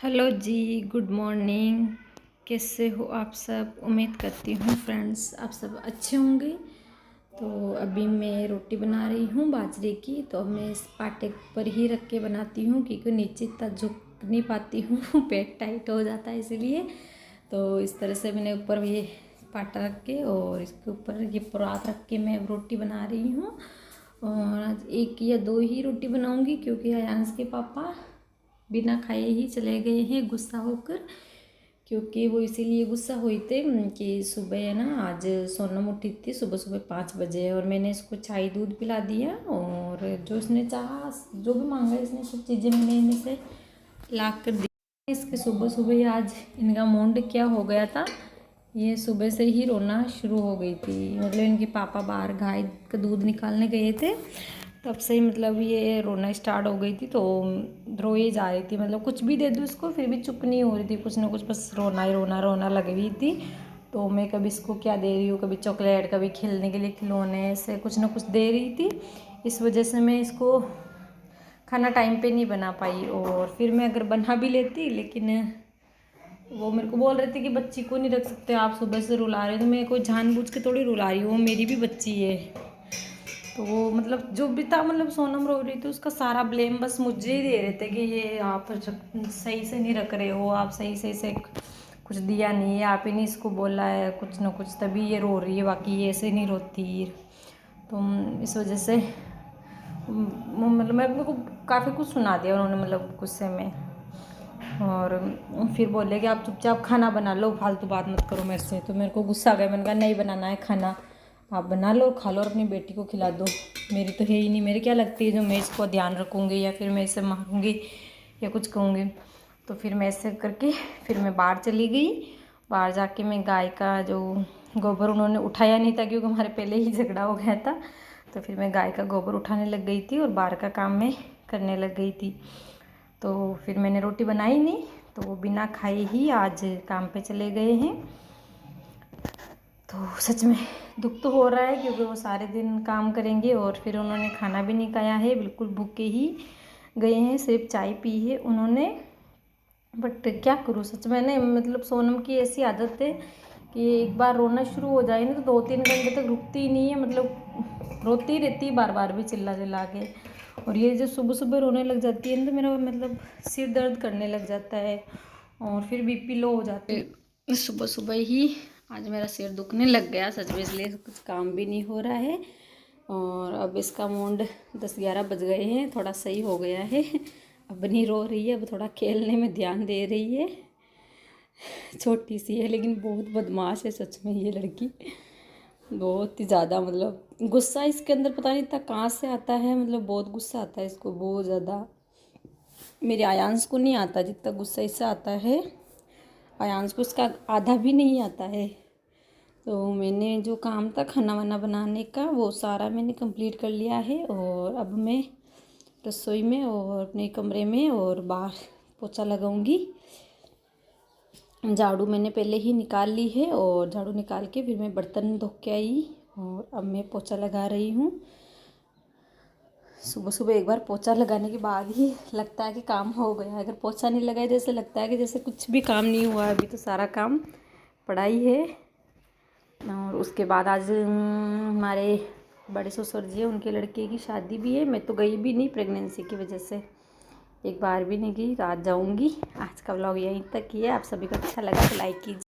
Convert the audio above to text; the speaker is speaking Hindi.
हेलो जी, गुड मॉर्निंग। कैसे हो आप सब? उम्मीद करती हूँ फ्रेंड्स आप सब अच्छे होंगे। तो अभी मैं रोटी बना रही हूँ बाजरे की। तो अब मैं इस पाटे पर ही रख के बनाती हूँ क्योंकि नीचे इतना झुक नहीं पाती हूँ पेट टाइट हो जाता है इसलिए। तो इस तरह से मैंने ऊपर ये पाटा रख के और इसके ऊपर ये परात रख के मैं रोटी बना रही हूँ। और आज एक या दो ही रोटी बनाऊँगी क्योंकि आयांश के पापा बिना खाए ही चले गए हैं गुस्सा होकर। क्योंकि वो इसीलिए गुस्सा हुए थे कि सुबह है ना, आज सोनम उठी थी सुबह सुबह 5 बजे और मैंने इसको चाय दूध पिला दिया। और जो इसने चाहा, जो भी मांगा इसने, सब चीज़ें मैंने इन्हें से ला कर दी। इसके सुबह सुबह ही आज इनका मूड क्या हो गया था, ये सुबह से ही रोना शुरू हो गई थी। मतलब इनके पापा बाहर गाय का दूध निकालने गए थे, तब से ही मतलब ये रोना स्टार्ट हो गई थी। तो रोए जा रही थी, मतलब कुछ भी दे दूँ इसको फिर भी चुप नहीं हो रही थी, कुछ ना कुछ बस रोना ही रोना रोना लग रही थी। तो मैं कभी इसको क्या दे रही हूँ, कभी चॉकलेट, कभी खेलने के लिए खिलौने, ऐसे कुछ ना कुछ दे रही थी। इस वजह से मैं इसको खाना टाइम पे नहीं बना पाई। और फिर मैं अगर बना भी लेती, लेकिन वो मेरे को बोल रहे थे कि बच्ची को नहीं रख सकते आप, सुबह से रुला रहे। तो मैं कोई जानबूझ के थोड़ी रुला रही हूँ, वो मेरी भी बच्ची है। तो वो मतलब जो भी था, मतलब सोनम रो रही थी उसका सारा ब्लेम बस मुझे ही दे रहे थे कि ये आप सही से नहीं रख रहे हो, आप सही से कुछ दिया नहीं है, आप ही नहीं इसको बोला है कुछ ना कुछ, तभी ये रो रही है, बाकी ये ऐसे नहीं रोती। तो इस वजह से मतलब मेरे को काफ़ी कुछ सुना दिया उन्होंने, मतलब गुस्से में। और फिर बोले कि आप चुपचाप खाना बना लो, फालतू बात मत करो मेरे से। तो मेरे को गुस्सा आ गया, मैंने कहा नहीं बनाना है खाना, आप बना लो, खा लो और अपनी बेटी को खिला दो। मेरी तो है ही नहीं, मेरी क्या लगती है जो मैं इसको ध्यान रखूँगी या फिर मैं इसे मारूँगी या कुछ कहूँगी। तो फिर मैं ऐसे करके फिर मैं बाहर चली गई। बाहर जाके मैं गाय का जो गोबर उन्होंने उठाया नहीं था क्योंकि हमारे पहले ही झगड़ा हो गया था। तो फिर मैं गाय का गोबर उठाने लग गई थी और बाहर का काम मैं करने लग गई थी। तो फिर मैंने रोटी बनाई नहीं, तो वो बिना खाए ही आज काम पे चले गए हैं। तो सच में दुख तो हो रहा है क्योंकि वो सारे दिन काम करेंगे और फिर उन्होंने खाना भी नहीं खाया है, बिल्कुल भूखे ही गए हैं, सिर्फ चाय पी है उन्होंने। बट क्या करूँ, सच में ना, मतलब सोनम की ऐसी आदत है कि एक बार रोना शुरू हो जाए ना तो 2-3 घंटे तक रुकती ही नहीं है, मतलब रोती रहती है बार बार भी चिल्ला चिल्ला के। और ये जो सुबह सुबह रोने लग जाती है ना, तो मेरा मतलब सिर दर्द करने लग जाता है और फिर बीपी लो हो जाती है। सुबह सुबह ही आज मेरा सिर दुखने लग गया सच में, इसलिए कुछ काम भी नहीं हो रहा है। और अब इसका मूड 10-11 बज गए हैं, थोड़ा सही हो गया है, अब नहीं रो रही है, अब थोड़ा खेलने में ध्यान दे रही है। छोटी सी है लेकिन बहुत बदमाश है सच में ये लड़की, बहुत ही ज़्यादा। मतलब गुस्सा इसके अंदर पता नहीं था कहाँ से आता है, मतलब बहुत गुस्सा आता है इसको, बहुत ज़्यादा। मेरे आयांश को नहीं आता जितना गुस्सा इससे आता है, आयांश को इसका आधा भी नहीं आता है। तो मैंने जो काम था खाना वाना बनाने का वो सारा मैंने कंप्लीट कर लिया है। और अब मैं रसोई में और अपने कमरे में और बाहर पोछा लगाऊंगी। झाड़ू मैंने पहले ही निकाल ली है और झाड़ू निकाल के फिर मैं बर्तन धो के आई और अब मैं पोछा लगा रही हूँ। सुबह सुबह एक बार पोछा लगाने के बाद ही लगता है कि काम हो गया, अगर पोछा नहीं लगाए जैसे लगता है कि जैसे कुछ भी काम नहीं हुआ, अभी तो सारा काम पड़ा ही है। और उसके बाद आज हमारे बड़े ससुर जी हैं, उनके लड़के की शादी भी है। मैं तो गई भी नहीं प्रेगनेंसी की वजह से, एक बार भी नहीं गई, तो आज जाऊँगी। आज का व्लॉग यहीं तक ही है। आप सभी को अच्छा लगा तो लाइक कीजिए।